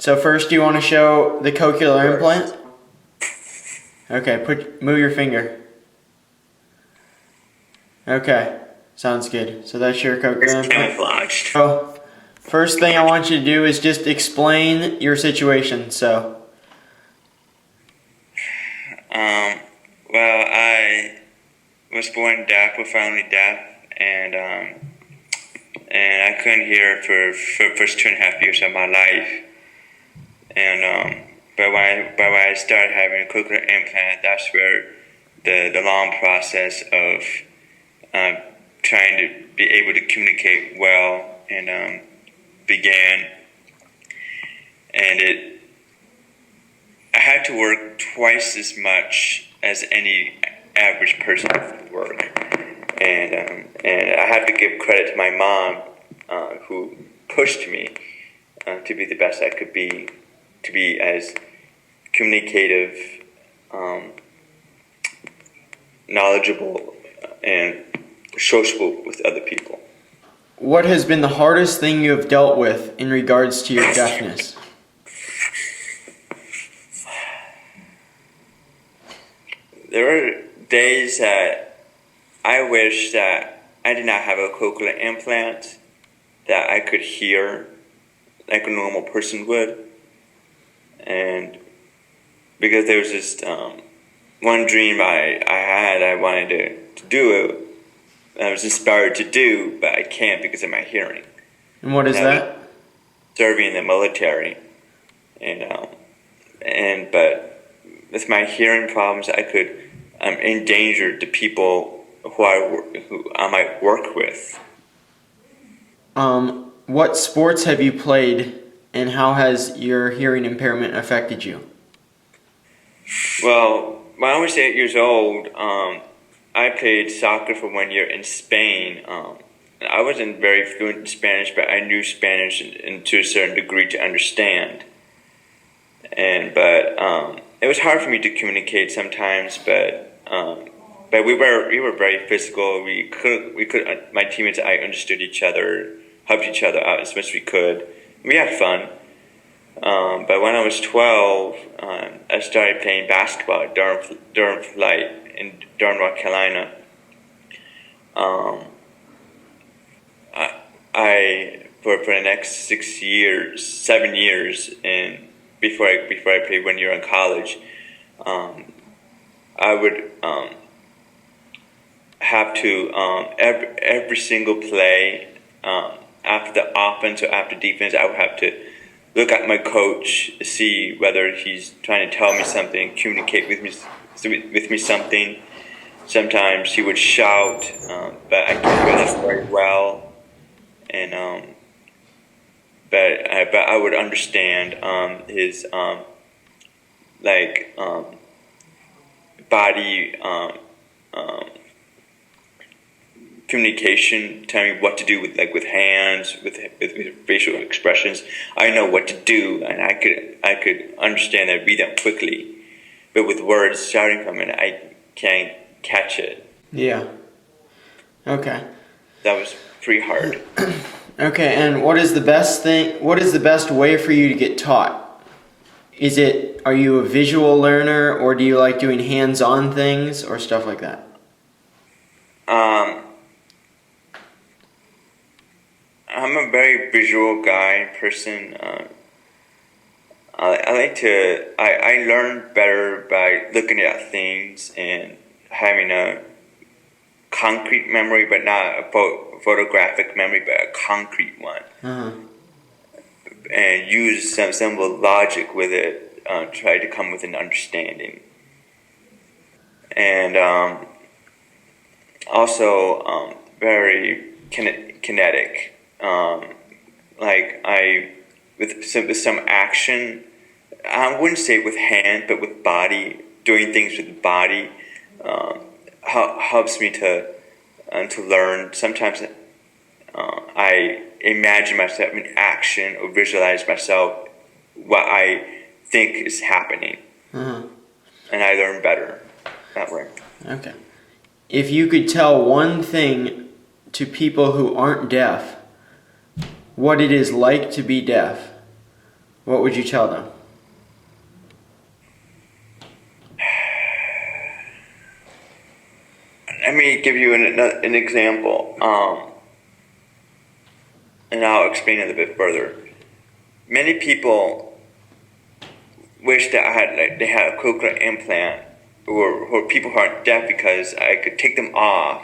So first, do you want to show the cochlear implant? Okay, move your finger. Okay, sounds good. So that's your cochlear implant. Camouflaged. So first thing I want you to do is just explain your situation. Well, I was born deaf, profoundly deaf, and I couldn't hear for first 2.5 years of my life. And but when I started having a cochlear implant, that's where the long process of trying to be able to communicate well and began. And I had to work twice as much as any average person would work, and I have to give credit to my mom, who pushed me to be the best I could be, to be as communicative, knowledgeable, and sociable with other people. What has been the hardest thing you have dealt with in regards to your deafness? There were days that I wish that I did not have a cochlear implant, that I could hear like a normal person would. And because there was just one dream I had, I wanted to do it. I was inspired to do, but I can't because of my hearing. And what is that? Serving in the military, but with my hearing problems, I could endanger the people who I might work with. What sports have you played, and how has your hearing impairment affected you? Well, when I was 8 years old, I played soccer for 1 year in Spain. I wasn't very fluent in Spanish, but I knew Spanish and to a certain degree to understand. But it was hard for me to communicate sometimes. But we were very physical. We could. My teammates and I understood each other, helped each other out as much as we could. We had fun. But when I was 12, I started playing basketball at Durham Flight in Durham, North Carolina. I for the next 7 years, and before I played 1 year in college, I would have to every single play, after the offense or after defense, I would have to look at my coach, see whether he's trying to tell me something, communicate with me something. Sometimes he would shout, but I could hear this very well, and but I would understand his body communication, telling me what to do with hands, with facial expressions. I know what to do, and I could understand and read them quickly. But with words shouting from it, I can't catch it. Yeah. Okay. That was pretty hard. Okay, and what is the best way for you to get taught? Are you a visual learner, or do you like doing hands-on things or stuff like that? I'm a very visual person. I learn better by looking at things and having a concrete memory, but not a photographic memory, but a concrete one. Uh-huh. And use some logic with it, try to come with an understanding. And also very kinetic. With some action, I wouldn't say with hand, but with body, doing things with the body helps me to learn. Sometimes I imagine myself in action or visualize myself what I think is happening, and I learn better that way. Okay. If you could tell one thing to people who aren't deaf, what it is like to be deaf, What would you tell them? Let me give you an example, and I'll explain it a bit further. Many people wish that they had a cochlear implant, or people who aren't deaf, because I could take them off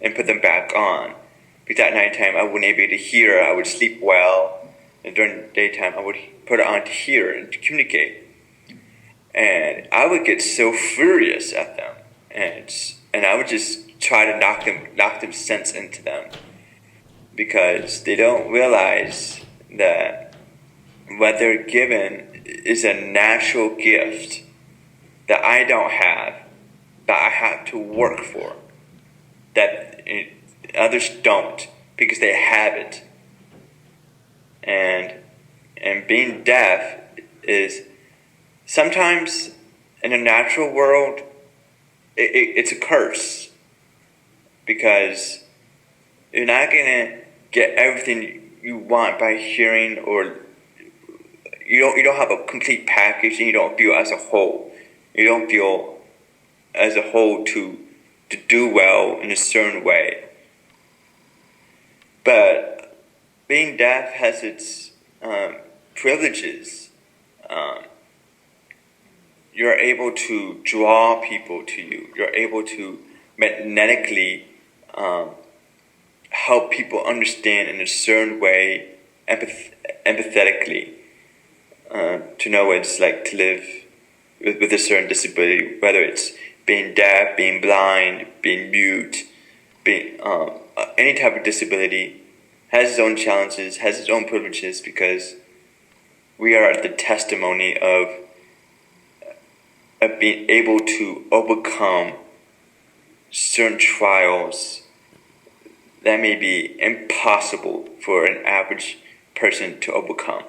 and put them back on. Because at nighttime I wouldn't be able to hear, I would sleep well, and during the daytime I would put it on to hear and to communicate. And I would get so furious at them, and I would just try to knock them sense into them, because they don't realize that what they're given is a natural gift that I don't have, that I have to work for, that others don't, because they have it. And being deaf is sometimes, in the natural world, it's a curse, because you're not gonna get everything you want by hearing, or you don't have a complete package, and you don't feel as a whole. You don't feel as a whole to do well in a certain way. But being deaf has its privileges. You're able to draw people to you. You're able to magnetically help people understand in a certain way, empathetically, to know what it's like to live with a certain disability, whether it's being deaf, being blind, being mute, being any type of disability has its own challenges, has its own privileges, because we are the testimony of being able to overcome certain trials that may be impossible for an average person to overcome.